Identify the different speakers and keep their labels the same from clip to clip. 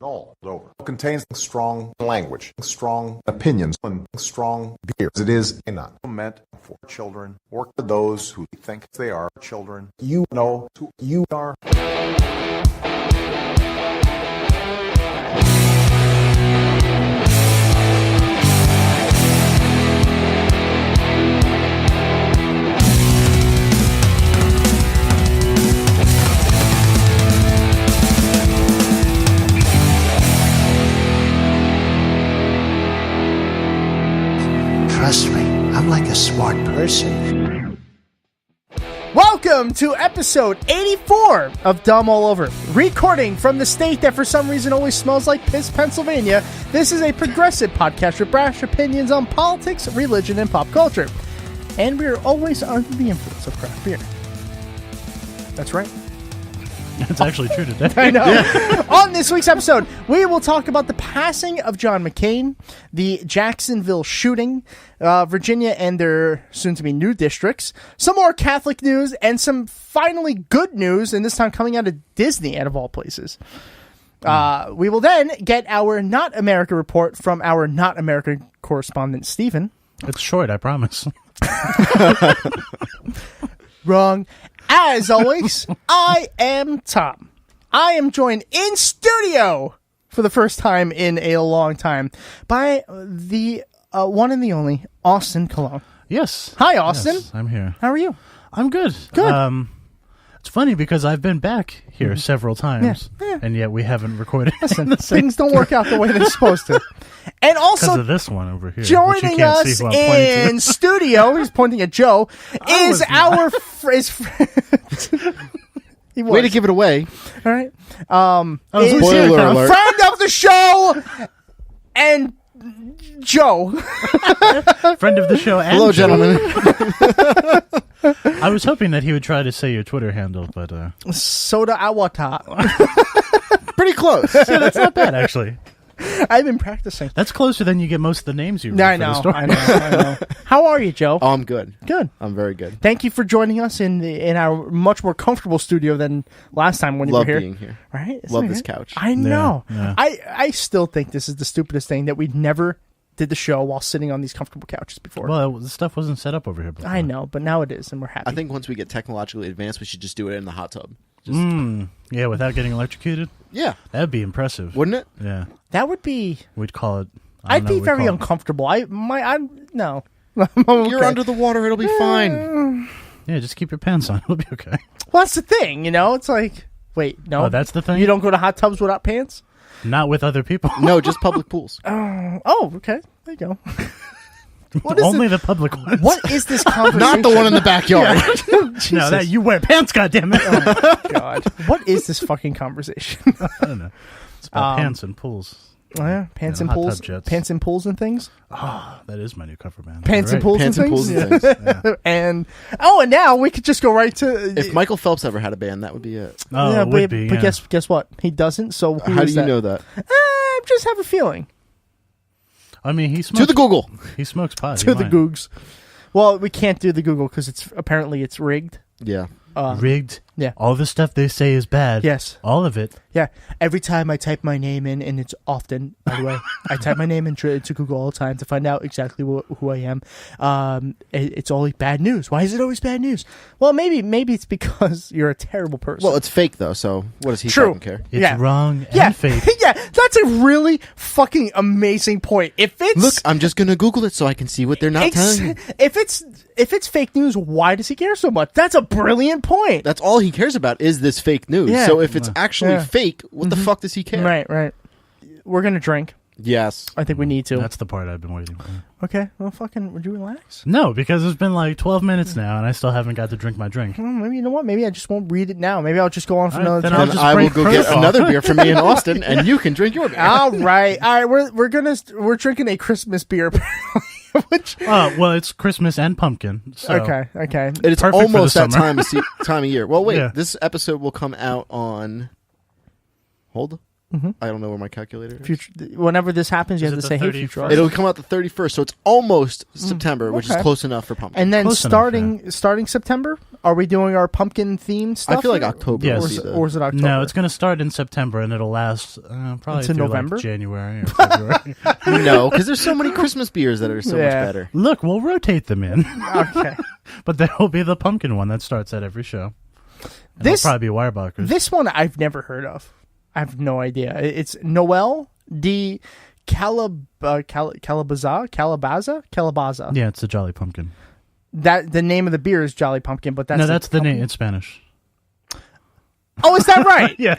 Speaker 1: all over. It contains strong language, strong opinions, and strong beers. It is not meant for children or for those who think they are children. You know who you are.
Speaker 2: Trust me, I'm like a smart person.
Speaker 3: Welcome to episode 84 of Dumb All Over. Recording from the state that for some reason always smells like piss, Pennsylvania, this is a progressive podcast with brash opinions on politics, religion, and pop culture. And we're always under the influence of craft beer. That's right.
Speaker 4: That's actually true today.
Speaker 3: I know. Yeah. On this week's episode, we will talk about the passing of John McCain, the Jacksonville shooting, Virginia and their soon-to-be new districts, some more Catholic news, and some finally good news, and this time coming out of Disney, out of all places. We will then get our Not America report from our Not America correspondent, Stephen.
Speaker 4: It's short, I promise.
Speaker 3: Wrong. As always, I am Tom. I am joined in studio for the first time in a long time by the one and the only Austin Cologne.
Speaker 4: Yes.
Speaker 3: Hi, Austin.
Speaker 4: Yes, I'm here.
Speaker 3: How are you?
Speaker 4: I'm good.
Speaker 3: Good.
Speaker 4: It's funny because I've been back here several times,
Speaker 3: Yeah.
Speaker 4: and yet we haven't recorded.
Speaker 3: Listen, things don't work out the way they're supposed to. And also,
Speaker 4: because of this one over here,
Speaker 3: joining us in studio, he's pointing at Joe, is our
Speaker 5: Way to give it away.
Speaker 3: All right.
Speaker 5: Spoiler alert.
Speaker 3: Friend of the show and Joe.
Speaker 4: Friend of the show. And
Speaker 5: Hello,
Speaker 4: Joe.
Speaker 5: gentlemen.
Speaker 4: I was hoping that he would try to say your Twitter handle, but
Speaker 3: Soda Awata.
Speaker 5: Pretty close.
Speaker 4: yeah, that's not bad actually.
Speaker 3: I've been practicing.
Speaker 4: That's closer than you get most of the names you read.
Speaker 3: I know. I know. How are you, Joe?
Speaker 5: Oh, I'm good.
Speaker 3: Good.
Speaker 5: I'm very good.
Speaker 3: Thank you for joining us in our much more comfortable studio than last time when
Speaker 5: Love
Speaker 3: you were
Speaker 5: being here.
Speaker 3: Right? Isn't
Speaker 5: Love
Speaker 3: it
Speaker 5: this
Speaker 3: good?
Speaker 5: couch.
Speaker 3: I know.
Speaker 4: Yeah.
Speaker 3: I still think this is the stupidest thing that we never did the show while sitting on these comfortable couches before.
Speaker 4: Well, the stuff wasn't set up over here before.
Speaker 3: I know, but now it is, and we're happy.
Speaker 5: I think once we get technologically advanced, we should just do it in the hot tub.
Speaker 4: Yeah, without getting electrocuted.
Speaker 5: Yeah.
Speaker 4: That'd be impressive,
Speaker 5: Wouldn't it?
Speaker 4: Yeah.
Speaker 3: that would be.
Speaker 4: We'd call it.
Speaker 3: I'd be very uncomfortable. No.
Speaker 5: You're under the water. It'll be fine.
Speaker 4: Yeah, just keep your pants on. It'll be okay.
Speaker 3: Well, that's the thing, It's like, wait, no.
Speaker 4: Oh, that's the thing?
Speaker 3: You don't go to hot tubs without pants?
Speaker 4: Not with other people.
Speaker 5: No, just public pools.
Speaker 3: Oh, okay. There you go.
Speaker 4: Only the public ones.
Speaker 3: What is this conversation?
Speaker 5: Not the one in the backyard.
Speaker 4: No, that you wear pants, goddammit.
Speaker 3: Oh, my God. What is this fucking conversation?
Speaker 4: I don't know. It's about pants and pools.
Speaker 3: Oh, yeah. Pants and
Speaker 4: hot
Speaker 3: pools.
Speaker 4: tub jets.
Speaker 3: Pants and pools and things.
Speaker 4: Oh, that is my new cover band.
Speaker 3: Pants and
Speaker 4: You're
Speaker 3: pools
Speaker 5: Pants
Speaker 3: and
Speaker 5: and pools
Speaker 3: things.
Speaker 5: and things.
Speaker 4: Yeah.
Speaker 3: And now we could just go right to.
Speaker 5: If Michael Phelps ever had a band, that would be it.
Speaker 4: Oh,
Speaker 3: yeah,
Speaker 4: it would be.
Speaker 3: but
Speaker 4: Yeah.
Speaker 3: guess what? He doesn't. So
Speaker 5: How do you know that?
Speaker 3: I just have a feeling.
Speaker 4: I mean, he smokes.
Speaker 5: To the Google.
Speaker 4: He smokes pot.
Speaker 3: To the Googs. Well, we can't do the Google because it's rigged.
Speaker 5: Yeah.
Speaker 4: Rigged.
Speaker 3: Yeah.
Speaker 4: All the stuff they say is bad.
Speaker 3: Yes.
Speaker 4: All of it.
Speaker 3: Yeah. Every time I type my name in, and it's often, by the way, I type my name into Google all the time to find out exactly who I am. It's always bad news. Why is it always bad news? Well, maybe it's because you're a terrible person.
Speaker 5: Well, it's fake, though, so what does he
Speaker 3: True.
Speaker 5: fucking care?
Speaker 4: It's
Speaker 3: Yeah.
Speaker 4: wrong
Speaker 3: yeah.
Speaker 4: and fake.
Speaker 3: Yeah, that's a really fucking amazing point. If it's
Speaker 5: Look, I'm just going to Google it so I can see what they're not telling me.
Speaker 3: if it's fake news, why does he care so much? That's a brilliant point.
Speaker 5: That's all he cares about is this fake news.
Speaker 3: Yeah.
Speaker 5: So if it's actually
Speaker 3: Yeah.
Speaker 5: fake, what the fuck does he care?
Speaker 3: Right. We're gonna drink.
Speaker 5: Yes.
Speaker 3: I think we need to.
Speaker 4: That's the part I've been waiting for.
Speaker 3: Okay. Well, fucking, would you relax?
Speaker 4: No, because it's been like 12 minutes now, and I still haven't got to drink my drink.
Speaker 3: Well, maybe, you know what? Maybe I just won't read it now. Maybe I'll just go on for
Speaker 4: All right,
Speaker 3: another
Speaker 4: then
Speaker 3: time.
Speaker 4: I'll
Speaker 5: And
Speaker 4: just
Speaker 5: I will
Speaker 4: break
Speaker 5: go get
Speaker 4: protocol.
Speaker 5: another beer for me in Austin, and you can drink your beer.
Speaker 3: All right. We're drinking a Christmas beer. Which,
Speaker 4: Well, it's Christmas and pumpkin. So.
Speaker 3: okay.
Speaker 5: It's
Speaker 4: Perfect for
Speaker 5: almost
Speaker 4: the
Speaker 5: that
Speaker 4: summer.
Speaker 5: time of year. Well, wait.
Speaker 4: Yeah.
Speaker 5: This episode will come out on... Hold. I don't know where my calculator is.
Speaker 3: future, whenever this happens, you
Speaker 4: Is
Speaker 3: have to
Speaker 4: it
Speaker 3: say,
Speaker 4: the
Speaker 3: "Hey, future."
Speaker 4: 31st?
Speaker 5: It'll come out the 31st, so it's almost September, which is
Speaker 3: okay.
Speaker 5: close enough for pumpkin.
Speaker 3: And then
Speaker 4: Close enough,
Speaker 3: starting September, Are we doing our pumpkin themed stuff?
Speaker 5: I feel like
Speaker 3: here?
Speaker 5: October.
Speaker 4: Yes.
Speaker 5: Would be the-
Speaker 3: Or is it October?
Speaker 4: No, it's going to start in September and it'll last probably
Speaker 3: Into
Speaker 4: through
Speaker 3: November?
Speaker 4: like January or February.
Speaker 5: no, because there's so many Christmas beers that are so much
Speaker 3: Yeah.
Speaker 5: better.
Speaker 4: Look, we'll rotate them in.
Speaker 3: Okay.
Speaker 4: But there will be the pumpkin one that starts at every show. And
Speaker 3: This-
Speaker 4: it'll probably be Weyerbacher's.
Speaker 3: This one I've never heard of. I have no idea. It's Noel de Calabaza.
Speaker 4: Yeah, it's the Jolly Pumpkin.
Speaker 3: That the name of the beer is Jolly Pumpkin, but that's
Speaker 4: the name in Spanish.
Speaker 3: Oh, is that right?
Speaker 4: Yeah.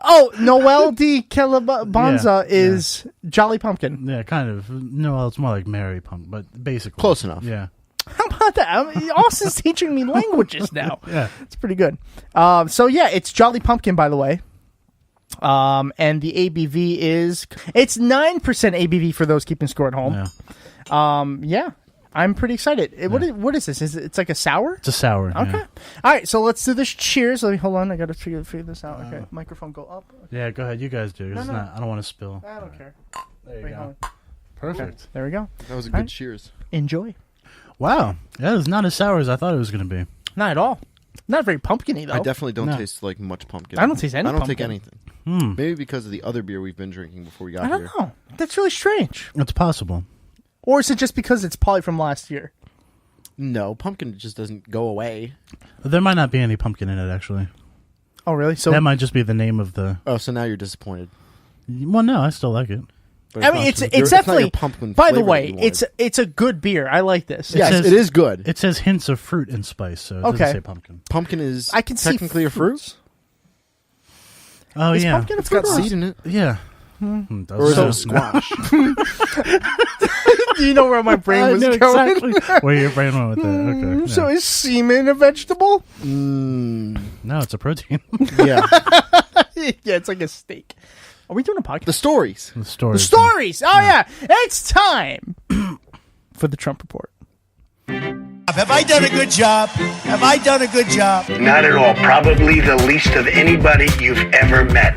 Speaker 3: Oh, Noel de Calabaza
Speaker 4: Yeah,
Speaker 3: is Jolly Pumpkin.
Speaker 4: Yeah, kind of. No, well, it's more like Mary Pumpkin, but basically.
Speaker 5: Close enough.
Speaker 4: Yeah.
Speaker 3: How about that? Austin's teaching me languages now.
Speaker 4: Yeah.
Speaker 3: It's pretty good. So yeah, it's Jolly Pumpkin, by the way. And the ABV it's 9% ABV for those keeping score at home.
Speaker 4: Yeah.
Speaker 3: Yeah, I'm pretty excited. What is this? It's like a sour?
Speaker 4: It's a sour.
Speaker 3: Okay.
Speaker 4: Yeah.
Speaker 3: All right, so let's do this. Cheers. Let me hold on. I got to figure this out. Okay, microphone go up.
Speaker 4: Yeah, go ahead. You guys do.
Speaker 3: No.
Speaker 4: I don't want to spill.
Speaker 3: I don't care.
Speaker 4: There you
Speaker 3: Wait,
Speaker 4: go.
Speaker 3: hold on.
Speaker 4: Perfect.
Speaker 3: There we go.
Speaker 5: That was a
Speaker 3: All
Speaker 5: good
Speaker 3: right.
Speaker 5: cheers.
Speaker 3: Enjoy.
Speaker 4: Wow. That is not as sour as I thought it was going to be.
Speaker 3: Not at all. Not very pumpkin-y, though.
Speaker 5: I definitely don't
Speaker 4: No.
Speaker 5: taste like much pumpkin.
Speaker 3: I don't taste any
Speaker 5: I don't
Speaker 3: pumpkin.
Speaker 5: take anything.
Speaker 4: Hmm.
Speaker 5: Maybe because of the other beer we've been drinking before we got
Speaker 3: I don't
Speaker 5: here.
Speaker 3: know. That's really strange.
Speaker 4: It's possible.
Speaker 3: Or is it just because it's probably from last year?
Speaker 5: No, pumpkin just doesn't go away.
Speaker 4: There might not be any pumpkin in it, actually.
Speaker 3: Oh, really? So
Speaker 4: That might just be the name of the...
Speaker 5: Oh, so now you're disappointed.
Speaker 4: Well, no, I still like it.
Speaker 5: But
Speaker 3: I mean, it's
Speaker 5: not your
Speaker 3: definitely.
Speaker 5: pumpkin
Speaker 3: By the
Speaker 5: flavor
Speaker 3: way,
Speaker 5: that you wanted.
Speaker 3: it's a good beer. I like this.
Speaker 5: Yes,
Speaker 4: says-
Speaker 5: it is good.
Speaker 4: It says hints of fruit and spice, so it
Speaker 3: Okay.
Speaker 4: doesn't say pumpkin.
Speaker 5: Pumpkin is
Speaker 3: I can see
Speaker 5: technically a fruit.
Speaker 3: fruits.
Speaker 4: Oh,
Speaker 3: Is
Speaker 4: yeah.
Speaker 3: pumpkin a
Speaker 5: It's
Speaker 3: fruit?
Speaker 5: got
Speaker 3: or-
Speaker 5: seed in it.
Speaker 4: Yeah.
Speaker 5: Or is it a squash?
Speaker 3: Do you know where my brain was
Speaker 4: I know
Speaker 3: going?
Speaker 4: exactly where your brain went with that. Okay.
Speaker 3: So
Speaker 4: yeah.
Speaker 3: is semen a vegetable?
Speaker 4: No, it's a protein.
Speaker 5: Yeah.
Speaker 3: Yeah, it's like a steak. Are we doing a podcast?
Speaker 5: The stories.
Speaker 4: The story.
Speaker 3: The stories. Oh yeah, it's time for the Trump report.
Speaker 2: Have I done a good job? Have I done a good job?
Speaker 6: Not at all. Probably the least of anybody you've ever met.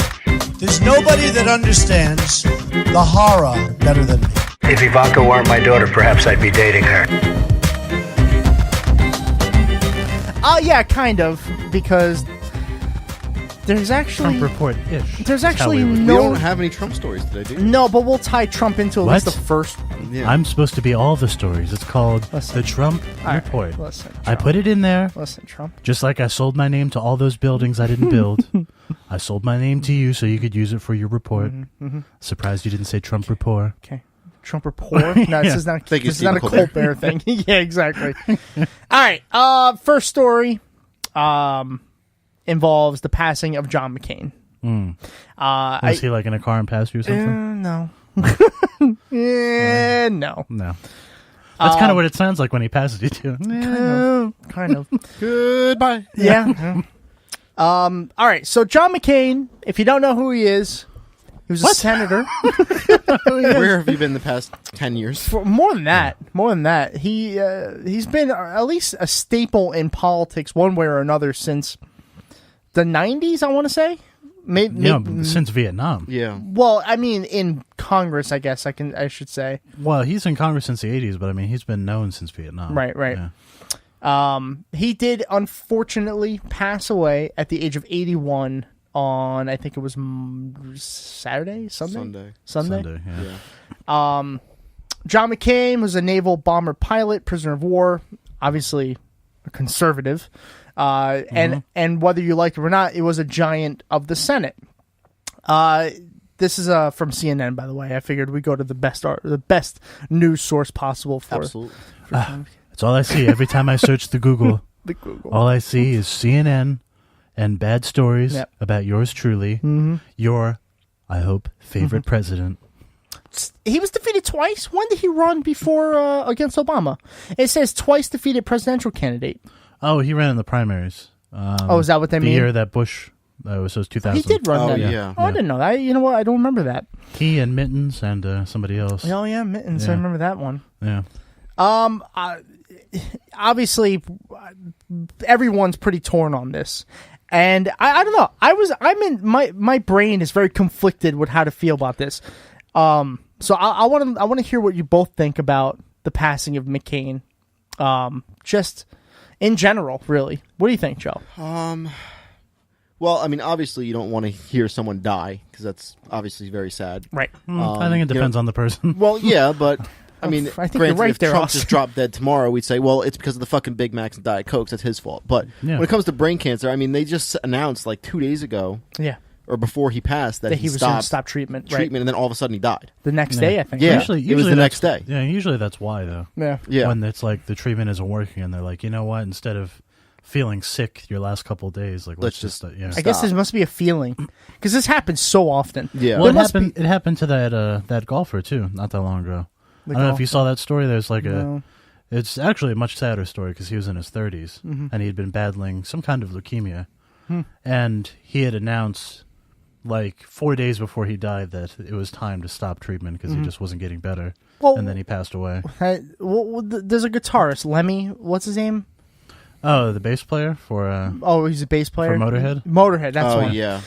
Speaker 2: There's nobody that understands the horror better than me.
Speaker 6: If Ivanka weren't my daughter, perhaps I'd be dating her.
Speaker 3: Yeah, kind of, because there's actually
Speaker 4: Trump report-ish.
Speaker 3: There's
Speaker 4: is how
Speaker 3: actually
Speaker 4: we would-
Speaker 5: We
Speaker 3: no
Speaker 5: don't have any Trump stories today, do we?
Speaker 3: no, but we'll tie Trump into at least the
Speaker 4: What?
Speaker 3: first.
Speaker 5: Yeah.
Speaker 4: I'm supposed to be all the stories. It's called
Speaker 3: Listen.
Speaker 4: the Trump
Speaker 3: All right,
Speaker 4: report.
Speaker 3: listen,
Speaker 4: I
Speaker 3: Trump.
Speaker 4: put it in there
Speaker 3: Listen, Trump.
Speaker 4: just like I sold my name to all those buildings I didn't build. I sold my name to you so you could use it for your report. Surprised you didn't say Trump report.
Speaker 3: Okay. Trump report. No, this is not.
Speaker 5: Thank you,
Speaker 3: This is not a
Speaker 5: Stephen
Speaker 3: Colt
Speaker 5: Colbert.
Speaker 3: Bear thing. Yeah, exactly. All right. First story involves the passing of John McCain.
Speaker 4: Was he like in a car and passed you or something?
Speaker 3: No. Yeah, no.
Speaker 4: No. That's kind of what it sounds like when he passes you too.
Speaker 3: Kind of.
Speaker 5: Goodbye.
Speaker 3: Yeah. All right. So John McCain, if you don't know who he is, he was a senator.
Speaker 5: Where have you been the past 10 years?
Speaker 3: For more than that, he's been at least a staple in politics one way or another since the 90s, I want to say.
Speaker 4: Since Vietnam.
Speaker 5: Yeah.
Speaker 3: Well, I mean, in Congress, I guess I should say.
Speaker 4: Well, he's in Congress since the 80s, but I mean, he's been known since Vietnam.
Speaker 3: Right.
Speaker 4: Yeah.
Speaker 3: He did unfortunately pass away at the age of 81 on, I think it was Sunday.
Speaker 4: Sunday, yeah.
Speaker 3: John McCain was a naval bomber pilot, prisoner of war, obviously a conservative. And whether you liked it or not, it was a giant of the Senate. This is from CNN, by the way. I figured we go to the best news source possible for
Speaker 5: Absolutely.
Speaker 4: That's all I see every time I search the Google.
Speaker 3: the Google.
Speaker 4: All I see is CNN and bad stories
Speaker 3: Yep.
Speaker 4: about yours truly, your, I hope, favorite president.
Speaker 3: He was defeated twice. When did he run before against Obama? It says twice defeated presidential candidate.
Speaker 4: Oh, he ran in the primaries.
Speaker 3: Is that what they
Speaker 4: the
Speaker 3: mean?
Speaker 4: year that Bush, so it was 2000.
Speaker 3: He did run
Speaker 5: Oh,
Speaker 3: that.
Speaker 5: yeah.
Speaker 3: Oh, I didn't know that. You know what? I don't remember that.
Speaker 4: He and Mittens and somebody else.
Speaker 3: Oh yeah, Mittens. I
Speaker 4: Yeah.
Speaker 3: remember that one.
Speaker 4: Yeah.
Speaker 3: Obviously, everyone's pretty torn on this, and I don't know. I'm in my brain is very conflicted with how to feel about this. So I want to hear what you both think about the passing of McCain. Just in general, really. What do you think, Joe?
Speaker 5: Well, I mean, obviously, you don't want to hear someone die because that's obviously very sad.
Speaker 3: Right.
Speaker 4: I think it depends on the person.
Speaker 5: Well, yeah, but I mean,
Speaker 3: I think
Speaker 5: granted,
Speaker 3: you're right
Speaker 5: if
Speaker 3: there,
Speaker 5: Trump
Speaker 3: Austin.
Speaker 5: just dropped dead tomorrow, we'd say, well, it's because of the fucking Big Macs and Diet Cokes. That's his fault. But
Speaker 4: Yeah.
Speaker 5: when it comes to brain cancer, I mean, they just announced like 2 days ago,
Speaker 3: Yeah.
Speaker 5: or before he passed, that
Speaker 3: He was going to
Speaker 5: stopped
Speaker 3: stop treatment. Right.
Speaker 5: treatment, and then all of a sudden he died.
Speaker 3: The next day, I think.
Speaker 5: Yeah.
Speaker 3: right?
Speaker 5: It was the next day.
Speaker 4: Yeah, usually that's why, though.
Speaker 3: Yeah.
Speaker 5: Yeah.
Speaker 4: When it's like the treatment isn't working and they're like, you know what, instead of feeling sick your last couple of days, like, let's just yeah.
Speaker 3: I guess there must be a feeling. Because this happens so often.
Speaker 5: Yeah.
Speaker 4: Well,
Speaker 3: There must
Speaker 4: it happened to that golfer, too, not that long ago. I don't know if you saw that story. There's like it's actually a much sadder story because he was in his 30s and he had been battling some kind of leukemia. And he had announced like 4 days before he died that it was time to stop treatment because he just wasn't getting better.
Speaker 3: Well,
Speaker 4: and then he passed away.
Speaker 3: There's a guitarist, Lemmy. What's his name?
Speaker 4: Oh, the bass player for
Speaker 3: He's a bass player
Speaker 4: for Motorhead.
Speaker 3: Motorhead, that's
Speaker 5: Oh
Speaker 3: one.
Speaker 5: yeah.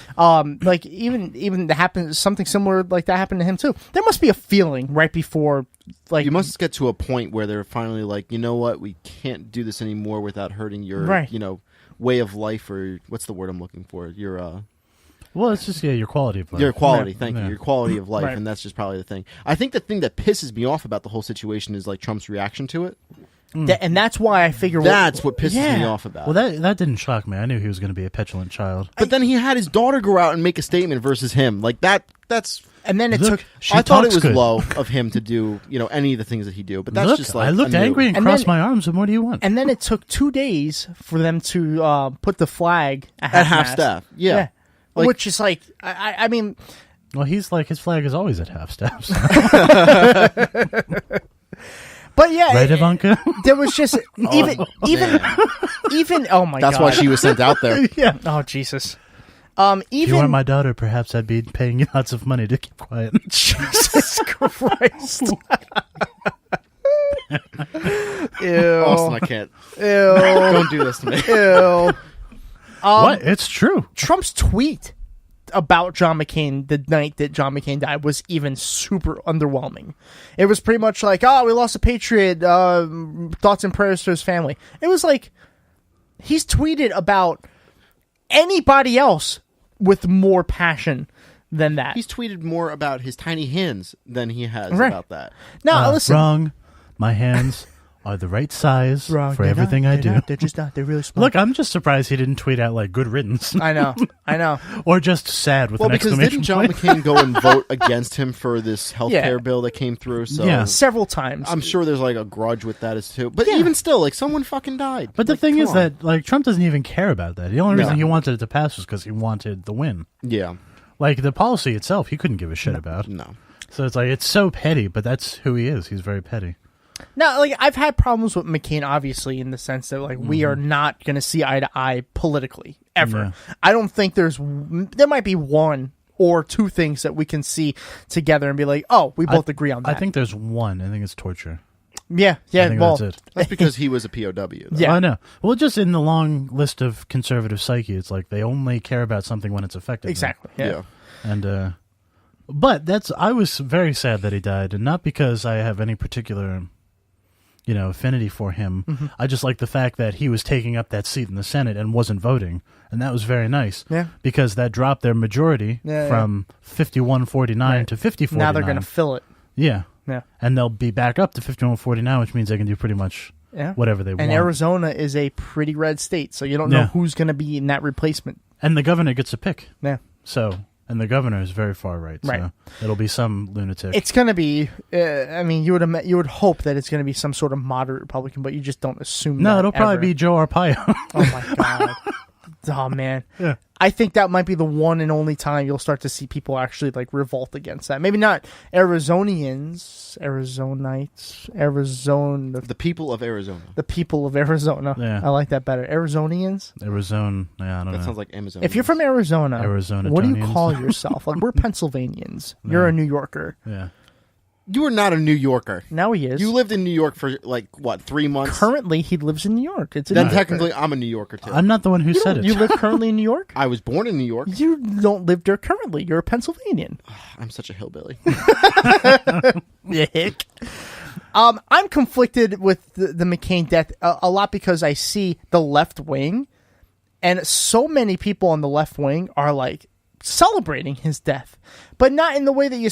Speaker 3: Like even that happened. Something similar like that happened to him too. There must be a feeling right before, like
Speaker 5: You must get to a point where they're finally like, you know what, we can't do this anymore without hurting your,
Speaker 3: Right.
Speaker 5: way of life, or what's the word I'm looking for? Your
Speaker 4: Well, it's just your quality of life.
Speaker 5: your quality.
Speaker 3: Right.
Speaker 5: Thank you.
Speaker 4: Yeah.
Speaker 5: Your quality of life,
Speaker 3: Right.
Speaker 5: and that's just probably the thing. I think the thing that pisses me off about the whole situation is like Trump's reaction to it.
Speaker 3: and that's why I figure
Speaker 5: That's what pisses me
Speaker 3: Yeah.
Speaker 5: off about.
Speaker 4: Well,
Speaker 5: it.
Speaker 4: that didn't shock me. I knew he was going to be a petulant child.
Speaker 5: But then he had his daughter go out and make a statement versus him. Like that's.
Speaker 3: And then it
Speaker 4: Look,
Speaker 3: took.
Speaker 4: she
Speaker 5: I thought it
Speaker 4: talks
Speaker 5: was
Speaker 4: good.
Speaker 5: low of him to do any of the things that he do. But that's
Speaker 4: Look,
Speaker 5: just like
Speaker 4: I looked
Speaker 5: anew.
Speaker 4: angry and
Speaker 3: And
Speaker 4: crossed
Speaker 3: then-
Speaker 4: my arms. And what do you want?
Speaker 3: And then it took 2 days for them to put the flag
Speaker 5: at half
Speaker 3: half-mast.
Speaker 5: staff. Yeah. Like-
Speaker 3: Which is like, I mean,
Speaker 4: Well, he's like his flag is always at half staff.
Speaker 3: but yeah,
Speaker 4: Right, Ivanka?
Speaker 3: there was just even. Oh my god,
Speaker 5: That's why she was sent out there.
Speaker 3: Yeah. Oh Jesus.
Speaker 4: If you
Speaker 3: Even
Speaker 4: weren't my daughter, perhaps I'd be paying you lots of money to keep quiet.
Speaker 3: Jesus Christ. Ew.
Speaker 5: Austin, I can't.
Speaker 3: Ew.
Speaker 5: Don't do this to me.
Speaker 3: Ew.
Speaker 4: What? It's true.
Speaker 3: Trump's tweet about John McCain the night that John McCain died was even super underwhelming. It was pretty much like, oh, we lost a patriot, thoughts and prayers to his family. It was like, he's tweeted about anybody else with more passion than that.
Speaker 5: He's tweeted more about his tiny hands than he has
Speaker 3: Right.
Speaker 5: about that.
Speaker 3: Now, listen.
Speaker 4: Wrong. My hands are the right size
Speaker 3: Wrong.
Speaker 4: for
Speaker 3: They're
Speaker 4: everything
Speaker 3: not.
Speaker 4: I
Speaker 3: They're
Speaker 4: do.
Speaker 3: not. They're just not. They're really small.
Speaker 4: Look, I'm just surprised he didn't tweet out like good riddance
Speaker 3: I know.
Speaker 4: or just sad with
Speaker 5: Well,
Speaker 4: an
Speaker 5: because
Speaker 4: exclamation
Speaker 5: didn't John
Speaker 4: point.
Speaker 5: McCain go and vote against him for this health care
Speaker 3: Yeah.
Speaker 5: bill that came through? So
Speaker 4: Yeah.
Speaker 3: Several times.
Speaker 5: I'm sure there's like a grudge with that as too. But
Speaker 3: Yeah.
Speaker 5: even still, like someone fucking died.
Speaker 4: But the
Speaker 5: Like,
Speaker 4: thing
Speaker 5: come
Speaker 4: is
Speaker 5: on.
Speaker 4: that like Trump doesn't even care about that. The only
Speaker 5: No.
Speaker 4: reason he wanted it to pass was because he wanted the win.
Speaker 5: Yeah.
Speaker 4: Like the policy itself, he couldn't give a shit about.
Speaker 5: No.
Speaker 4: So it's like it's so petty, but that's who he is. He's very petty.
Speaker 3: Now, like, I've had problems with McCain, obviously, in the sense that, like, we are not going to see eye to eye politically, ever.
Speaker 4: Yeah.
Speaker 3: I don't think there might be one or two things that we can see together and be like, oh, we both agree on that.
Speaker 4: I think there's one. I think it's torture.
Speaker 3: yeah,
Speaker 4: I think
Speaker 3: well,
Speaker 4: that's it.
Speaker 5: That's because he was a POW. Though.
Speaker 3: Yeah.
Speaker 4: I know. Well, just in the long list of conservative psyche, it's like they only care about something when it's affected them.
Speaker 3: exactly. Yeah.
Speaker 4: And but I was very sad that he died, and not because I have any particular affinity for him.
Speaker 3: Mm-hmm.
Speaker 4: I just like the fact that he was taking up that seat in the Senate and wasn't voting, and that was very nice.
Speaker 3: Yeah.
Speaker 4: Because that dropped their majority from 51-49
Speaker 3: Right.
Speaker 4: to 50-49.
Speaker 3: Now they're going to fill it.
Speaker 4: Yeah.
Speaker 3: Yeah.
Speaker 4: And they'll be back up to 51-49, which means they can do pretty much
Speaker 3: Yeah.
Speaker 4: whatever they want.
Speaker 3: And Arizona is a pretty red state, so you don't know
Speaker 4: Yeah.
Speaker 3: who's going to be in that replacement.
Speaker 4: And the governor gets a pick.
Speaker 3: Yeah.
Speaker 4: So, and the governor is very far right.
Speaker 3: Right.
Speaker 4: So it'll be some lunatic.
Speaker 3: It's going to be, I mean, you would hope that it's going to be some sort of moderate Republican, but you just don't assume
Speaker 4: no,
Speaker 3: that
Speaker 4: it'll probably
Speaker 3: ever.
Speaker 4: be Joe Arpaio.
Speaker 3: Oh my god. Oh man.
Speaker 4: Yeah.
Speaker 3: I think that might be the one and only time you'll start to see people actually like revolt against that. Maybe not Arizonians, Arizonites, Arizona,
Speaker 5: The people of Arizona.
Speaker 3: the people of Arizona.
Speaker 4: Yeah.
Speaker 3: I like that better. Arizonians.
Speaker 4: Arizona. Yeah, I don't
Speaker 5: That
Speaker 4: know.
Speaker 5: sounds like Amazon.
Speaker 3: If you're from Arizona,
Speaker 4: Arizonatonians.
Speaker 3: what do you call yourself? Like we're Pennsylvanians. You're a New Yorker.
Speaker 4: Yeah.
Speaker 5: you are not a New Yorker.
Speaker 3: Now he is.
Speaker 5: You lived in New York for like what, 3 months?
Speaker 3: Currently, he lives in New York. It's a
Speaker 5: Then
Speaker 3: New Yorker.
Speaker 5: technically, I'm a New Yorker too.
Speaker 4: I'm not the one who said it.
Speaker 3: You live currently in New York?
Speaker 5: I was born in New York.
Speaker 3: You don't live there currently. You're a Pennsylvanian.
Speaker 5: I'm such a hillbilly.
Speaker 3: You hick. I'm conflicted with the McCain death a lot because I see the left wing, and so many people on the left wing are like celebrating his death, but not in the way that you